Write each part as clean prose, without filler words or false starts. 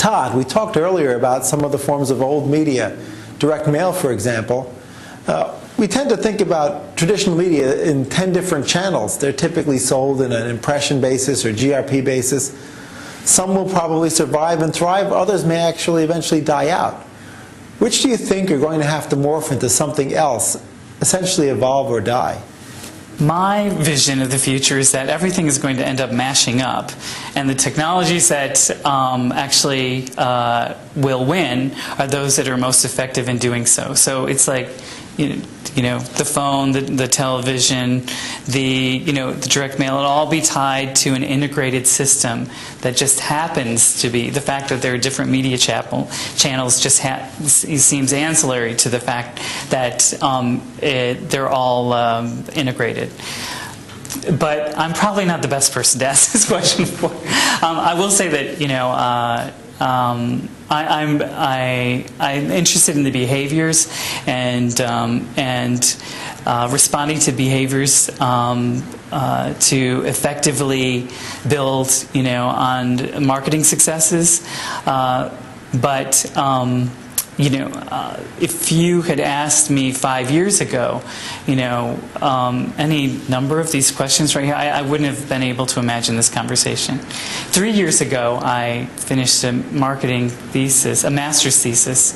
Todd, we talked earlier about some of the forms of old media, direct mail, for example. We tend to think about traditional media in 10 different channels. They're typically sold in an impression basis or GRP basis. Some will probably survive and thrive, others may actually eventually die out. Which do you think are going to have to morph into something else, essentially evolve or die? My vision of the future is that everything is going to end up mashing up, and the technologies that actually will win are those that are most effective in doing so. So it's like, you know, the phone, the television, the direct mail. It'll all be tied to an integrated system that just happens to be the fact that there are different media channels. Just seems ancillary to the fact that they're all integrated. But I'm probably not the best person to ask this question for. I will say that I'm interested in the behaviors and responding to behaviors to effectively build, on marketing successes. If you had asked me 5 years ago, any number of these questions right here, I wouldn't have been able to imagine this conversation. 3 years ago, I finished a marketing thesis, a master's thesis,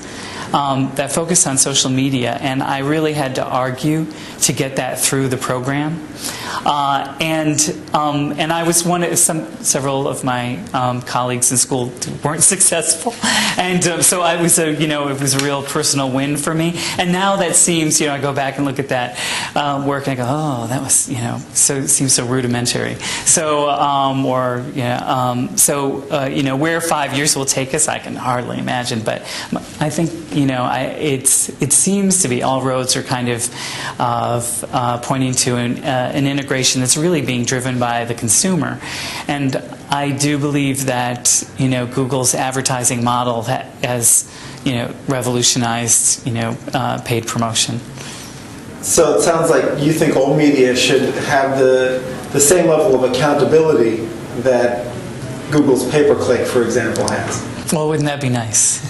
that focused on social media, and I really had to argue to get that through the program. And I was several of my colleagues in school weren't successful, and so I was it was a real personal win for me. And now that seems, I go back and look at that work and I go, oh, that was, so it seems so rudimentary. So where 5 years will take us, I can hardly imagine. But I think it seems to be all roads are kind of pointing to an integration that's really being driven by the consumer. And I do believe that Google's advertising model has revolutionized paid promotion. So it sounds like you think old media should have the same level of accountability that Google's pay-per-click, for example, has. Well, wouldn't that be nice?